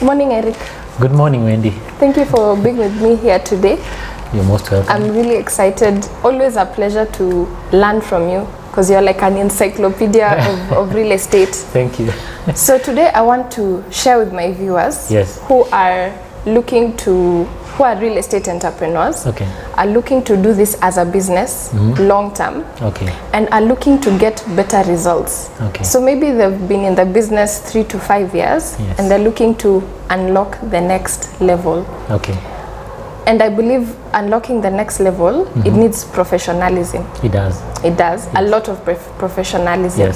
Morning, Eric. Good morning, Wendy. Thank you for being with me here today. You're most welcome. I'm really excited. Always a pleasure to learn from you because you're like an encyclopedia of real estate. Thank you. So today I want to share with my viewers who are real estate entrepreneurs, are looking to do this as a business long term, and are looking to get better results. So maybe they've been in the business 3 to 5 years and they're looking to unlock the next level. And I believe unlocking the next level, it needs professionalism. It does. It does. A lot of professionalism.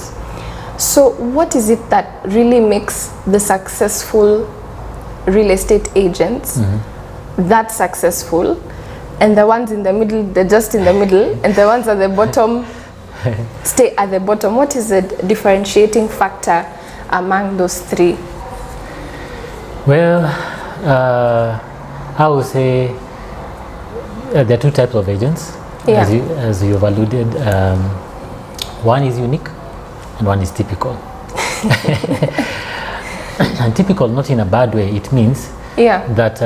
So what is it that really makes the successful real estate agents that successful, and the ones in the middle, they're just in the middle, and the ones at the bottom stay at the bottom? What is the differentiating factor among those three? Well, I would say there are two types of agents, as you've alluded. One is unique and one is typical. And typical, not in a bad way. It means that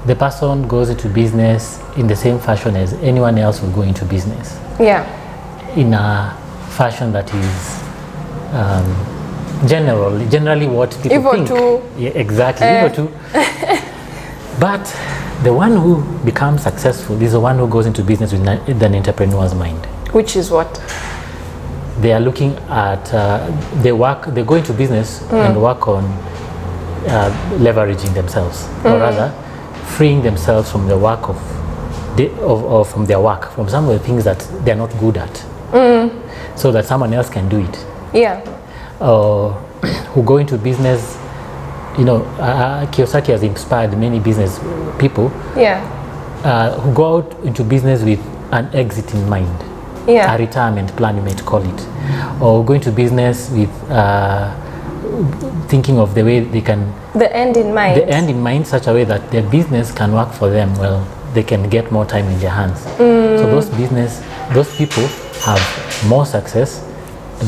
the person goes into business in the same fashion as anyone else will go into business. In a fashion that is generally what people think. Exactly. But the one who becomes successful is the one who goes into business with an entrepreneur's mind. Which is what? They are looking at, they go into business and work on leveraging themselves, or rather freeing themselves from the work from their work, from some of the things that they're not good at, so that someone else can do it. Who go into business, Kiyosaki has inspired many business people who go out into business with an exit in mind. A retirement plan, you might call it, or going to business with thinking of the way they can the end in mind such a way that their business can work for them. Well, they can get more time in their hands. So those people have more success,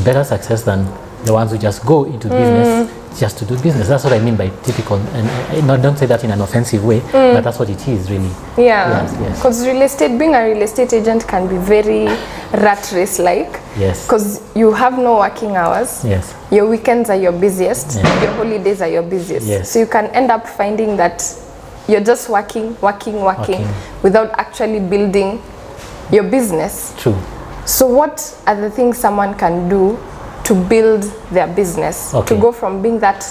better success than the ones who just go into business just to do business. That's what I mean by typical, and don't say that in an offensive way, but that's what it is really. Because being a real estate agent can be very rat race like. Because you have no working hours. Your weekends are your busiest. Your holidays are your busiest. So you can end up finding that you're just working without actually building your business. So what are the things someone can do to build their business, to go from being that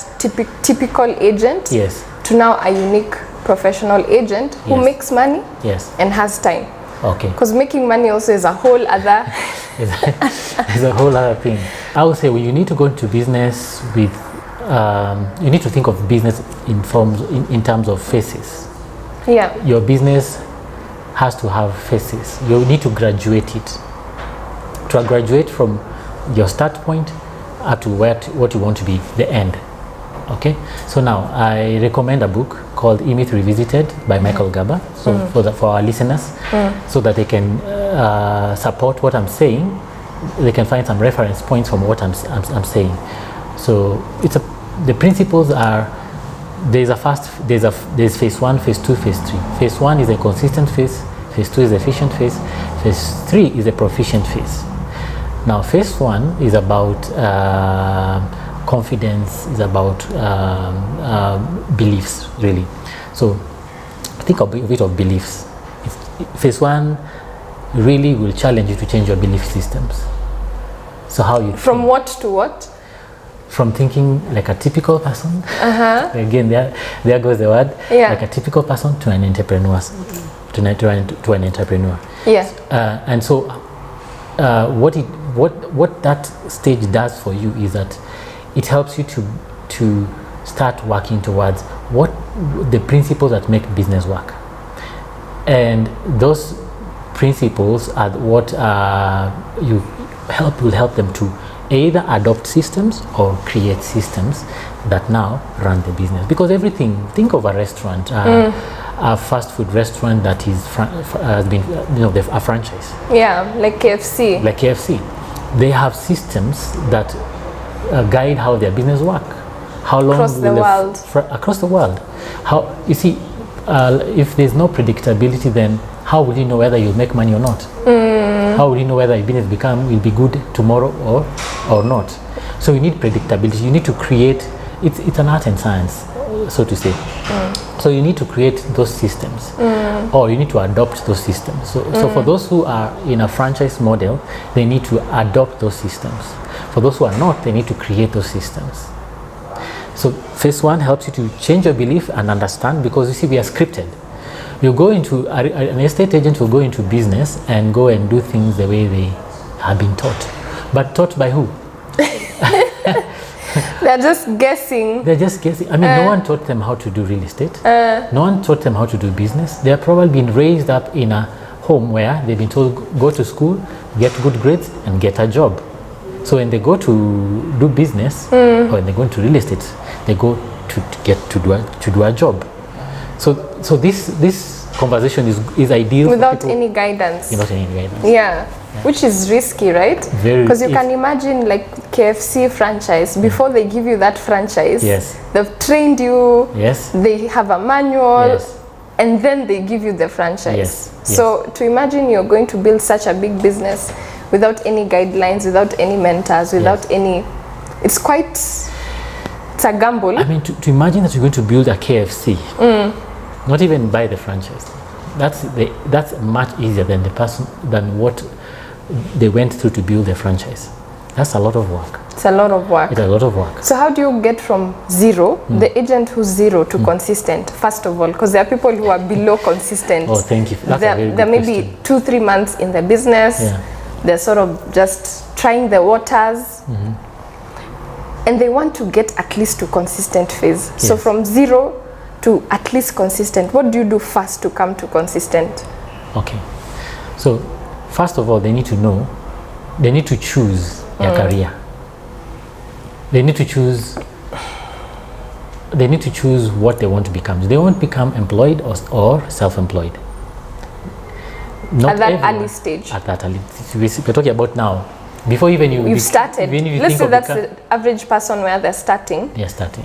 typical agent to now a unique professional agent who makes money and has time? Because making money also is a whole other is a whole other thing. I would say you need to go into business with you need to think of business in terms of phases. Your business has to have phases. You need to graduate it. To graduate from your start point up to what you want to be, the end. So now I recommend a book called E-Myth Revisited by Michael Gerber, so for our listeners, so that they can support what I'm saying. They can find some reference points from what I'm saying. So the principles are, there's phase 1, phase 2, phase 3. Phase 1 is a consistent phase, phase 2 is efficient phase, phase 3 is a proficient phase. Now phase 1 is about confidence, is about beliefs, really. So think of it of beliefs. Phase 1 really will challenge you to change your belief systems. So how you from what to what? From thinking like a typical person, again there goes the word, like a typical person to an entrepreneur, to an entrepreneur. And so what that stage does for you is that it helps you to start working towards what the principles that make business work, and those principles are what will help them to either adopt systems or create systems that now run the business. Because everything, think of a restaurant, a fast food restaurant that has been a franchise. Like KFC. They have systems that guide how their business work. How long across the world? Across the world. How, you see, if there's no predictability, then how will you know whether you'll make money or not? How will you know whether your business will be good tomorrow or not? So you need predictability. You need to create. It's an art and science, so to say. So you need to create those systems, or you need to adopt those systems. So for those who are in a franchise model, they need to adopt those systems. For those who are not, they need to create those systems. So phase one helps you to change your belief and understand, because you see, we are scripted. You go into an estate agent will go into business and go and do things the way they have been taught, but taught by who? They're just guessing. They're just guessing. I mean, no one taught them how to do real estate. No one taught them how to do business. They have probably been raised up in a home where they've been told, go to school, get good grades, and get a job. So when they go to do business, or when they go into real estate, they go to do a job. So this conversation is ideal without any guidance. Without any guidance. Yeah. Which is risky, right? Very. Because you can imagine, like KFC franchise, before they give you that franchise, yes, they've trained you, yes, they have a manual, yes, and then they give you the franchise. Yes. So to imagine you're going to build such a big business without any guidelines, without any mentors, without any, it's a gamble. I mean, to imagine that you're going to build a KFC, not even buy the franchise. That's much easier than what they went through to build their franchise. That's a lot of work. It's a lot of work. It's a lot of work. So how do you get from zero, the agent who's zero, to consistent, first of all? Because there are people who are below consistent. Oh, thank you. That's a very good They're maybe question. 2-3 months in the business. Yeah. They're sort of just trying the waters. And they want to get at least to consistent phase. Yes. So from zero to at least consistent, what do you do first to come to consistent? Okay. So first of all, they need to know, they need to choose their career. They need to choose what they want to become. They want to become employed or self-employed. Not at that everyone, early stage. At that early stage. We're talking about now. Before even you've started. Let's say that's the average person where they're starting. They're starting.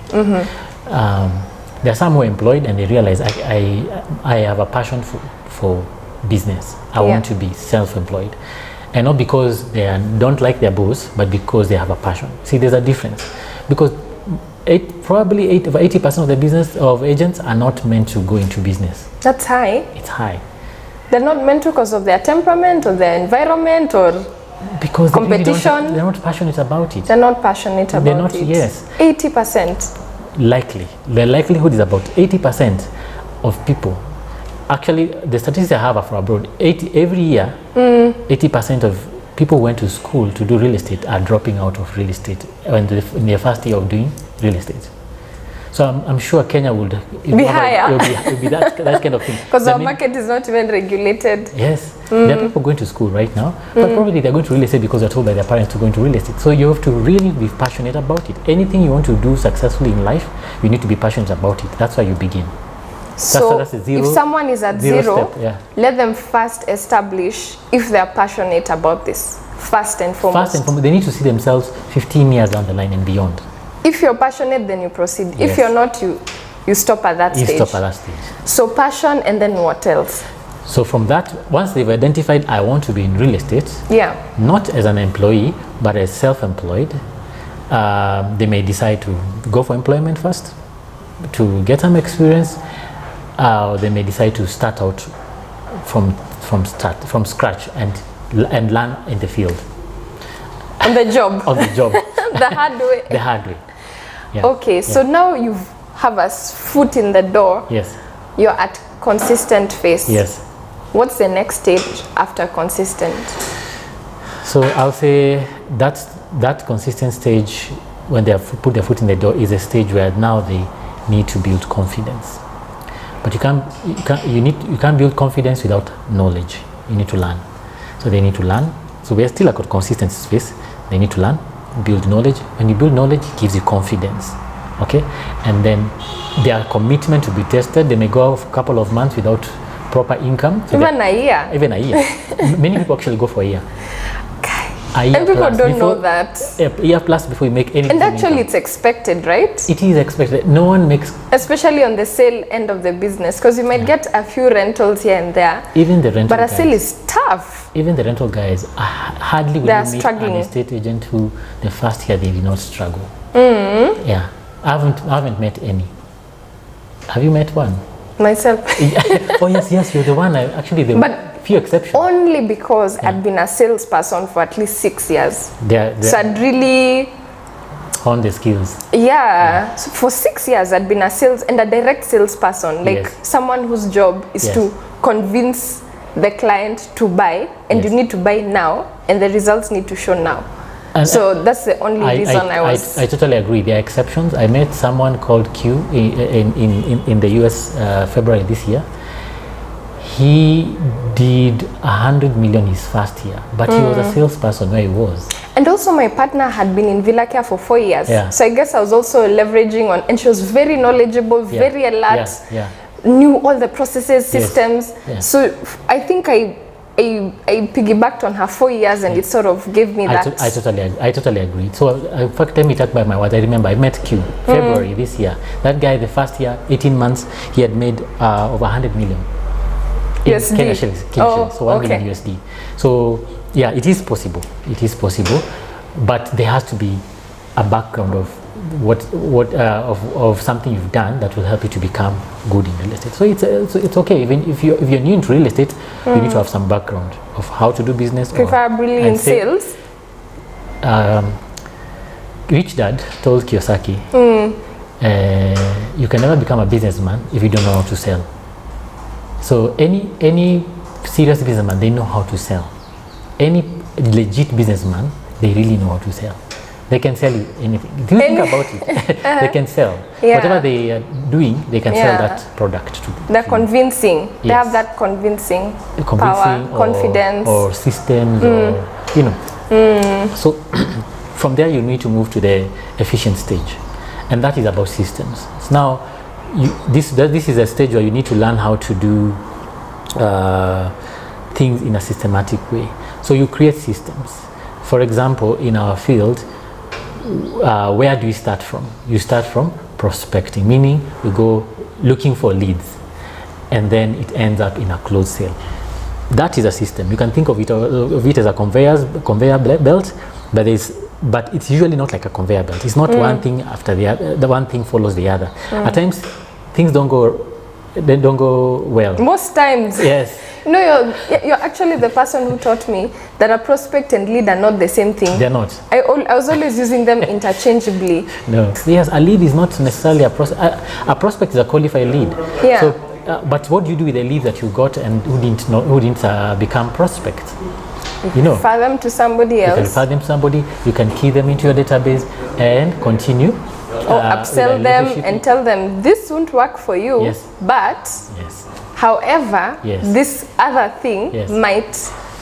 There are some who are employed and they realize I have a passion for business. I want to be self-employed, and not because they don't like their boss, but because they have a passion. See, there's a difference, because probably 80% of the business of agents are not meant to go into business. That's high. It's high. They're not meant to because of their temperament or their environment or because competition. They're not passionate about it. They're not passionate about it. Yes. 80%. Likely. The likelihood is about 80% of people. Actually, the statistics I have are for abroad. Every year, 80% of people who went to school to do real estate are dropping out of real estate in their first year of doing real estate. So I'm sure Kenya would be higher. It would be that kind of thing. Because our market is not even regulated. Yes. There are people going to school right now, but probably they're going to real estate because they're told by their parents to go into real estate. So you have to really be passionate about it. Anything you want to do successfully in life, you need to be passionate about it. That's why you begin. So if someone is at zero, let them first establish if they're passionate about this, first and foremost. First and foremost, they need to see themselves 15 years down the line and beyond. If you're passionate, then you proceed. Yes. If you're not, you stop at that stage. You stop at that stage. So passion, and then what else? So from that, once they've identified, I want to be in real estate, not as an employee, but as self-employed, they may decide to go for employment first, to get some experience. They may decide to start out from scratch and learn in the field. On the job. On the job. The hard way. The hard way. Yeah. Okay, so now you have a foot in the door. Yes. You're at consistent phase. Yes. What's the next stage after consistent? So I'll say that consistent stage, when they have put their foot in the door, is a stage where now they need to build confidence. But you can't build confidence without knowledge. You need to learn. So they need to learn. So we are still at a consistent space. They need to learn, build knowledge. When you build knowledge, it gives you confidence. Okay? And then their commitment to be tested. They may go a couple of months without proper income. So even a year. Even a year. Many people actually go for a year. Okay. a year and people plus don't before, know that. A year plus before you make any. And actually, it's expected, right? It is expected. No one makes. Especially on the sale end of the business, because you might get a few rentals here and there. Even the rental. But a guys, sale is tough. Even the rental guys hardly will meet struggling. an estate agent who the first year they did not struggle. Yeah, I haven't met any. Have you met one? Myself. Oh yes, you're the one. But few exceptions. Only because I'd been a salesperson for at least 6 years. They're so I'd really honed the skills. Yeah. So for 6 years I'd been a sales and a direct salesperson, like someone whose job is to convince the client to buy, and you need to buy now, and the results need to show now. And so that's the only reason I was. I totally agree. There are exceptions. I met someone called Q in the US February this year. He did 100 million his first year, but he was a salesperson where he was. And also my partner had been in Villa Care for 4 years. So I guess I was also leveraging on, and she was very knowledgeable, very alert, knew all the processes, systems. So I think I piggybacked on her 4 years, and it sort of gave me that. I totally agree. So in fact, let me talk about my words. I remember I met Q February this year. That guy, the first year, 18 months, he had made over 100 million. USD. Kenya shillings, so 1 million USD. So yeah, it is possible. It is possible, but there has to be a background of of something you've done that will help you to become good in real estate. So it's okay. Even if you're new into real estate, you need to have some background of how to do business. Preferably in sales. Rich Dad told Kiyosaki, you can never become a businessman if you don't know how to sell. So any serious businessman, they know how to sell. Any legit businessman, they really know how to sell. They can sell you anything. Do you think about it? They can sell. Whatever they are doing, they can sell that product to. They're convincing. They have that convincing power, confidence. Or systems, or, you know. So from there, you need to move to the efficient stage. And that is about systems. So now, this is a stage where you need to learn how to do things in a systematic way. So you create systems. For example, in our field, where do you start from? You start from prospecting, meaning you go looking for leads, and then it ends up in a closed sale. That is a system. You can think of it as a conveyor belt, but it's usually not like a conveyor belt. It's not one thing after the other. The one thing follows the other. At times, things don't go well. Most times. Yes. No, you're actually the person who taught me that a prospect and lead are not the same thing. They're not. I was always using them interchangeably. No. Yes, a lead is not necessarily a prospect. A prospect is a qualified lead. Yeah. So, but what do you do with the lead that you got and who didn't become prospects? You know, refer them to somebody else. You can refer them to somebody. You can key them into your database and continue. Or upsell them and tell them this won't work for you. But however, this other thing might.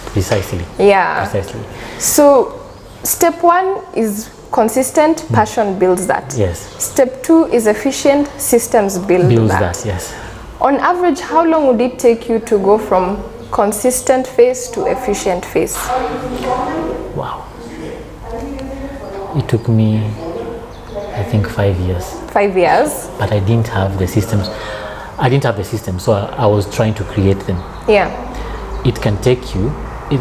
Precisely. Yeah. Precisely. So step 1 is consistent, passion builds that. Yes. Step 2 is efficient, systems builds that. Yes. On average, how long would it take you to go from consistent phase to efficient phase? Wow. It took me, I think, 5 years. 5 years? But I didn't have the systems. So I was trying to create them. Yeah. It can take you,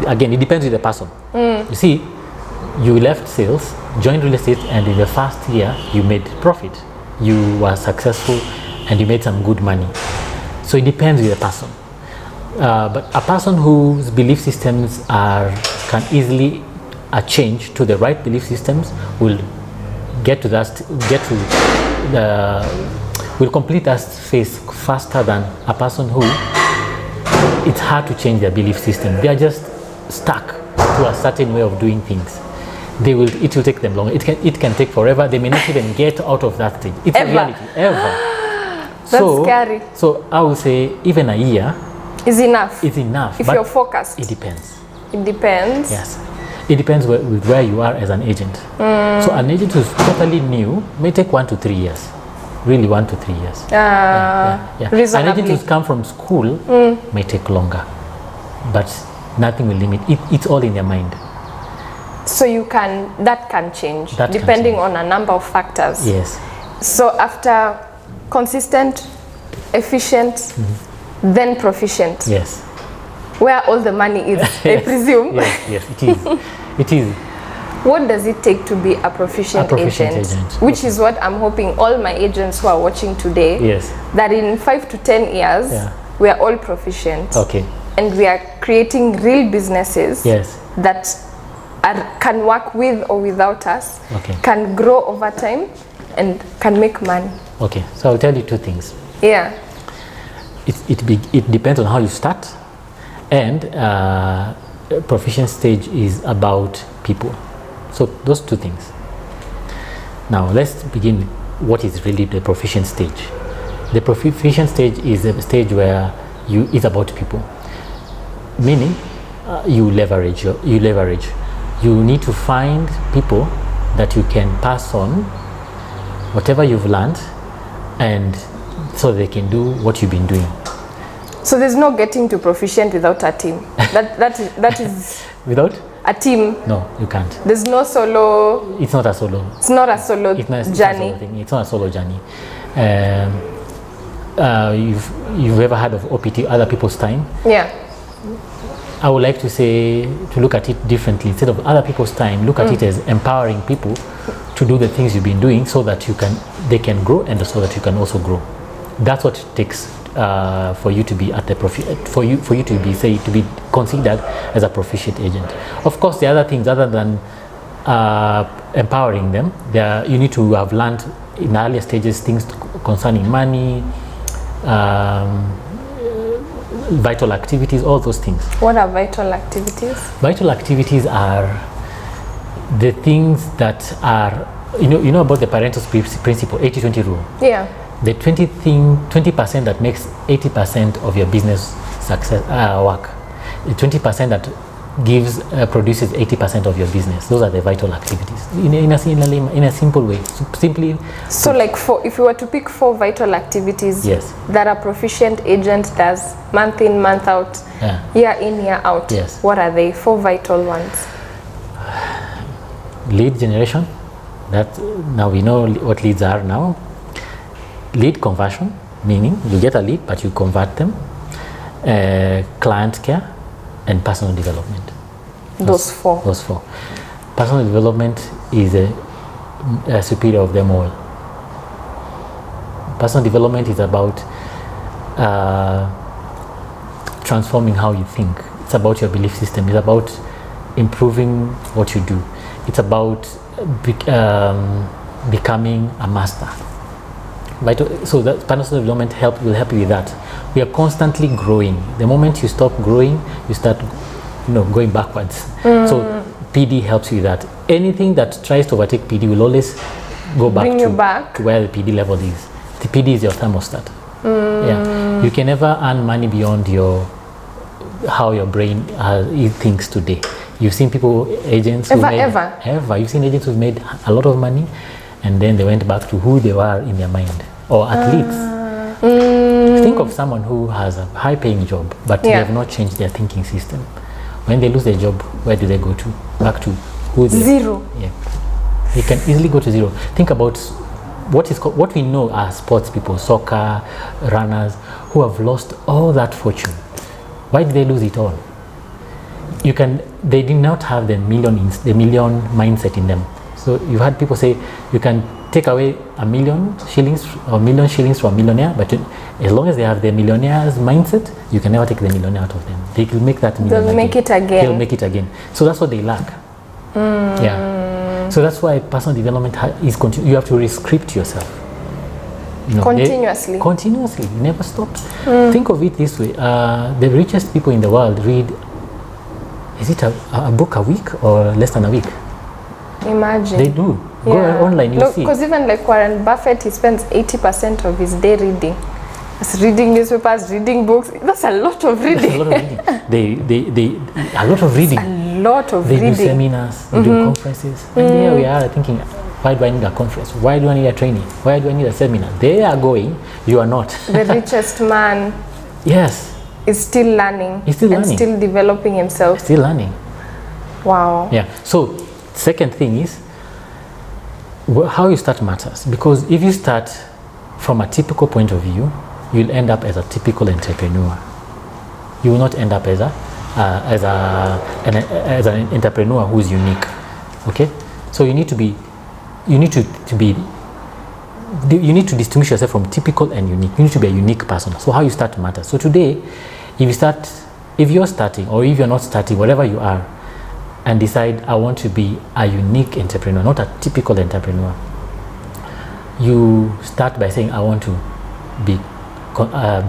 again, it depends on the person. You see, you left sales, joined real estate, and in the first year, you made profit. You were successful, and you made some good money. So it depends on the person. But a person whose belief systems can easily change to the right belief systems will will complete that phase faster than a person who it's hard to change their belief system. They are just stuck to a certain way of doing things. It will take them long. It can take forever. They may not even get out of that stage. It's a reality. That's scary. So I would say even a year is enough. It's enough. If you're focused. It depends. It depends. Yes. It depends with where you are as an agent. So an agent who's totally new may take 1 to 3 years. Really 1 to 3 years. Reasonably. An agent who's come from school may take longer. But nothing will limit. It's all in their mind. So that can change depending on a number of factors. Yes. So after consistent, efficient, then proficient. Yes. Where all the money is, I presume. Yes, it is. It is. What does it take to be a proficient agent? Which is what I'm hoping all my agents who are watching today, that in 5 to 10 years, we are all proficient. Okay. And we are creating real businesses that can work with or without us, can grow over time, and can make money. Okay, so I'll tell you two things. Yeah. It depends on how you start, and Proficient Stage is about people. So those two things. Now let's begin with what is really the Proficient Stage. The Proficient Stage is a stage where it's about people, meaning you leverage. You need to find people that you can pass on whatever you've learned, and so they can do what you've been doing. So there's no getting to proficient without a team. That is without a team. No, you can't. There's no solo. It's not a solo. It's not a solo journey. It's not a solo journey. You've ever heard of OPT, other people's time? Yeah. I would like to say to look at it differently. Instead of other people's time, look at it as empowering people to do the things you've been doing, so that they can grow, and so that you can also grow. That's what it takes for you to be at the for you to be considered as a proficient agent. Of course, the other things other than empowering them, you need to have learned in earlier stages things concerning money, vital activities, all those things. What are vital activities? Vital activities are the things that are, you know about the parental principle, 80-20 rule. Yeah. The 20% that makes 80% of your business success work. The 20% that produces 80% of your business. Those are the vital activities. In a simple way. So like if you were to pick 4 vital activities that a proficient agent does month in, month out, year in, year out, what are they? 4 vital ones. Lead generation. Now we know what leads are now. Lead conversion, meaning you get a lead but you convert them. Client care, and personal development. Those four. Personal development is a superior of them all. Personal development is about transforming how you think. It's about your belief system. It's about improving what you do. It's about becoming a master. So that personal development will help you with that. We are constantly growing. The moment you stop growing, you start going backwards. So PD helps you with that. Anything that tries to overtake PD will always go back to where the PD level is. The PD is your thermostat. Yeah. You can never earn money beyond how your brain thinks today. You've seen agents you've seen agents who've made a lot of money, and then they went back to who they were in their mind, or athletes. Think of someone who has a high-paying job, but they have not changed their thinking system. When they lose their job, where do they go to? Back to who they zero. Yeah, they can easily go to zero. Think about what we know as sports people, soccer runners, who have lost all that fortune. Why did they lose it all? They did not have the million mindset in them. So you've had people say you can take away $1 million shillings or $1 million shillings from a millionaire, but as long as they have the millionaire's mindset, you can never take the millionaire out of them. They will make that million. They'll make it again. They'll make it again. So that's what they lack. Yeah. So that's why personal development is continuous. You have to re-script yourself. Continuously. You never stop. Think of it this way. The richest people in the world read, is it a book a week or less than a week? Imagine. They do. Go online, you'll see. Because even like Warren Buffett, he spends 80% of his day reading. It's reading newspapers, reading books. That's a lot of reading. That's a lot of reading. A lot of reading. They do seminars, they do conferences. And there we are thinking, why do I need a conference? Why do I need a training? Why do I need a seminar? They are going, you are not. The richest man is still learning. He's still learning. And still developing himself. Still learning. Wow. Yeah. So Second thing is how you start matters, because if you start from a typical point of view, you'll end up as a typical entrepreneur. You will not end up as an entrepreneur who's unique. Okay, so you need to distinguish yourself from typical and unique. You need to be a unique person. So how you start matters. So today, if you're starting, or if you're not starting, whatever you are, and decide I want to be a unique entrepreneur, not a typical entrepreneur, you start by saying I want to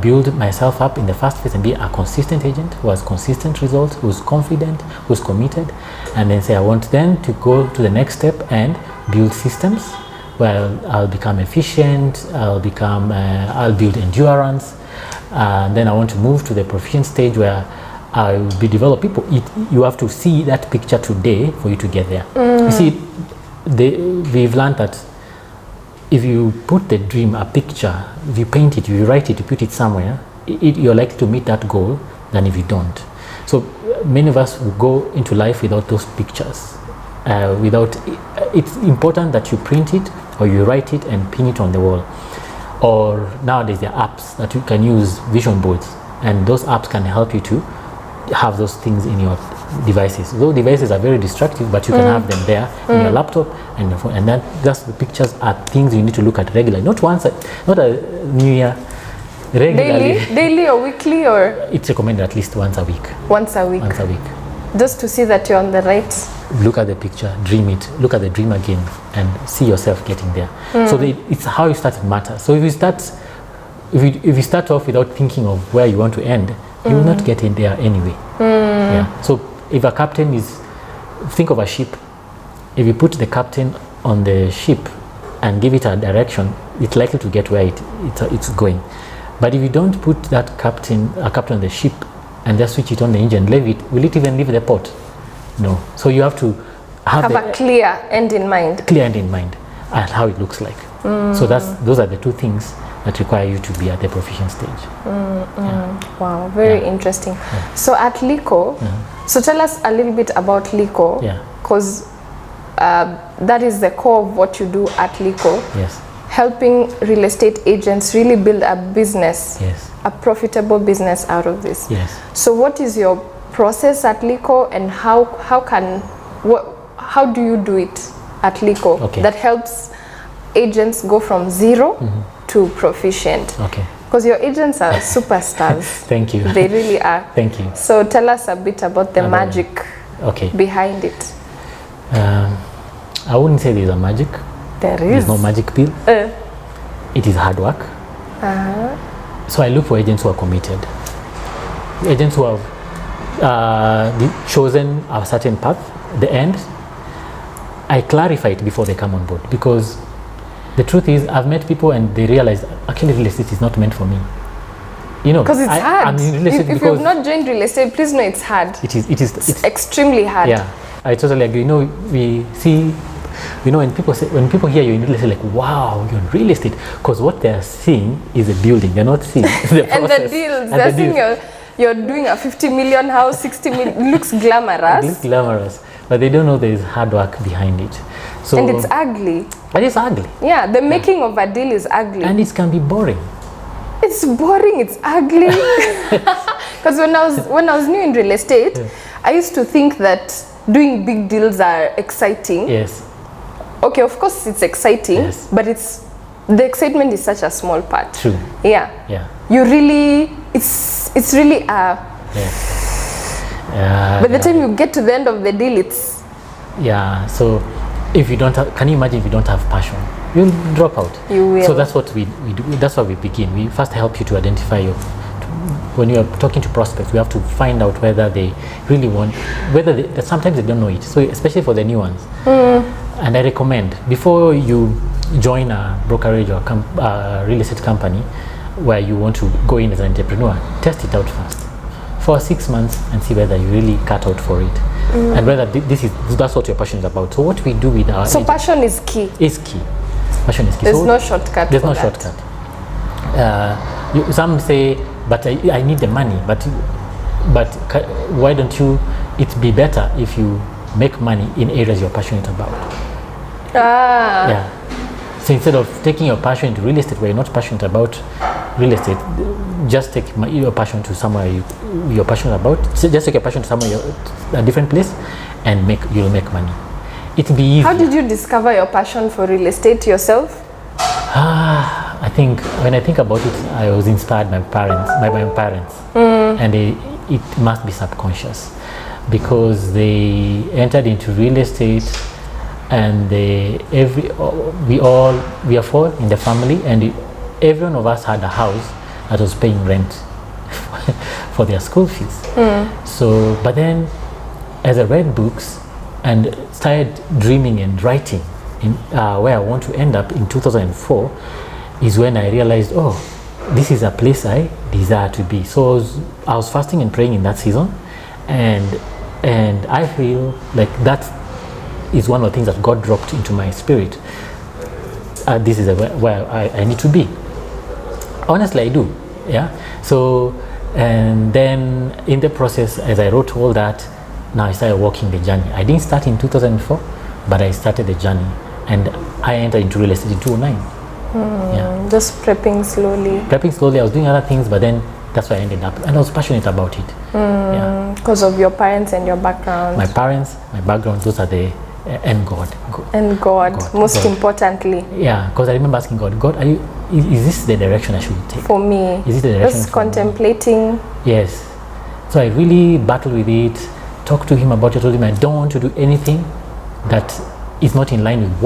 build myself up in the first phase and be a consistent agent who has consistent results, who's confident, who's committed, and then say I want then to go to the next step and build systems where I'll become efficient, I'll build endurance, and then I want to move to the proficient stage where I will be develop people. You have to see that picture today for you to get there. You see, we've learned that if you put the dream, a picture, if you paint it, if you write it, you put it somewhere, you're likely to meet that goal than if you don't. So many of us will go into life without those pictures. It's important that you print it or you write it and pin it on the wall. Or nowadays there are apps that you can use, vision boards, and those apps can help you to have those things in your devices. Those devices are very destructive, but you can have them there in your laptop and your phone, and that's the pictures are things you need to look at regularly, not a new year, regularly. Daily or weekly, or it's recommended at least once a week, just to see that you're on the right. Look at the picture, dream it, look at the dream again, and see yourself getting there. So it's how you start matters. So if you start off without thinking of where you want to end, you will not get in there anyway. Yeah. So if a captain think of a ship. If you put the captain on the ship and give it a direction, it's likely to get where it's going. But if you don't put that captain on the ship and just switch it on the engine, leave it, will it even leave the port? No. So you have to have a clear end in mind. And how it looks like. So those are the two things that require you to be at the proficient stage. Wow, very interesting. So at Liko, so tell us a little bit about Liko, because that is the core of what you do at Liko. Yes. Helping real estate agents really build a business, a profitable business out of this. Yes. So what is your process at Liko, and how do you do it at Liko that helps agents go from zero to proficient? Because your agents are superstars. Thank you. They really are. Thank you. So tell us a bit about the magic behind it. I wouldn't say there's a magic. There's no magic pill. It is hard work. So I look for agents who are committed. Agents who have chosen a certain path. The end, I clarify it before they come on board, because the truth is I've met people and they realize actually real estate is not meant for me. Because it's hard. If you've not joined real estate, please know it's hard. It's extremely hard. Yeah, I totally agree. We see, when people hear you in real estate, like, wow, you're in real estate, because what they're seeing is a building. They're not seeing the process. And the deals. They're seeing you're doing a 50 million house, 60 million. It looks glamorous. It looks glamorous, but they don't know there is hard work behind it. So, and it's ugly. And it's ugly. Yeah, the making of a deal is ugly. And it can be boring. It's boring, it's ugly. Because when I was new in real estate, I used to think that doing big deals are exciting. Yes. Okay, of course it's exciting, but the excitement is such a small part. True. Yeah. Yeah. It's really by the time you get to the end of the deal, it's so if you don't have, can you imagine if you don't have passion, you'll drop out. You will. So that's what we do. That's why we begin. We first help you to identify when you're talking to prospects, we have to find out whether they really want, sometimes they don't know it, so especially for the new ones. And I recommend, before you join a brokerage or real estate company where you want to go in as an entrepreneur, test it out first for 6 months and see whether you really cut out for it, and whether that's what your passion is about. So what we do with our passion is key. Passion is key. There's no shortcut. There's no shortcut. Some say, but I need the money. But why don't you? It'd be better if you make money in areas you're passionate about. Yeah. So instead of taking your passion into real estate where you're not passionate about real estate, just take your passion to somewhere you're passionate about. So just take your passion to somewhere, a different place, and you'll make money. It'll be easy. How did you discover your passion for real estate yourself? I think when I think about it, I was inspired by my parents, and it must be subconscious, because they entered into real estate, and we are four in the family, and every one of us had a house that was paying rent for their school fees. So, but then as I read books and started dreaming and writing where I want to end up in 2004, is when I realized, oh, this is a place I desire to be. So I was fasting and praying in that season, and I feel like that is one of the things that God dropped into my spirit. This is where I need to be. Honestly, I do. Yeah. So, and then in the process, as I wrote all that, now I started walking the journey. I didn't start in 2004, but I started the journey, and I entered into real estate in 2009. Yeah. Just prepping slowly. I was doing other things, but then that's where I ended up, and I was passionate about it. Yeah. Because of your parents and your background. My parents, my background, those are the and God. And God, most importantly. Yeah, because I remember asking God, is this the direction I should take? For me. Is it the direction? Just contemplating. Yes. So I really battled with it, talked to him about it, told him I don't want to do anything that is not in line with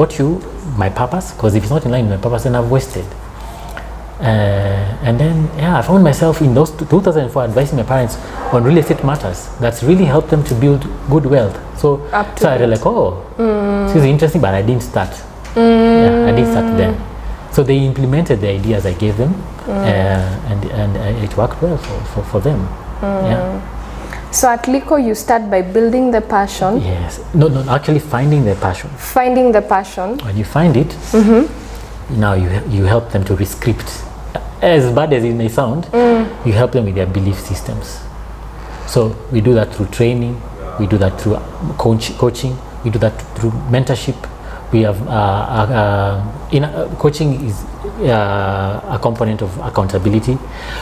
my purpose, because if it's not in line with my purpose, then I've wasted. And then, I found myself in those 2004 advising my parents on real estate matters. That's really helped them to build good wealth. So I was like, this is interesting, but I didn't start. I didn't start then. So they implemented the ideas I gave them, and it worked well for them. Yeah. So at Liko, you start by building the passion. Yes. No, actually finding the passion. Finding the passion. When you find it, now you help them to rescript. As bad as it may sound, you help them with their belief systems. So we do that through training, we do that through coaching, we do that through mentorship. We have coaching is a component of accountability.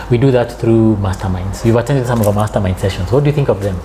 We do that through masterminds. We've attended some of our mastermind sessions. What do you think of them?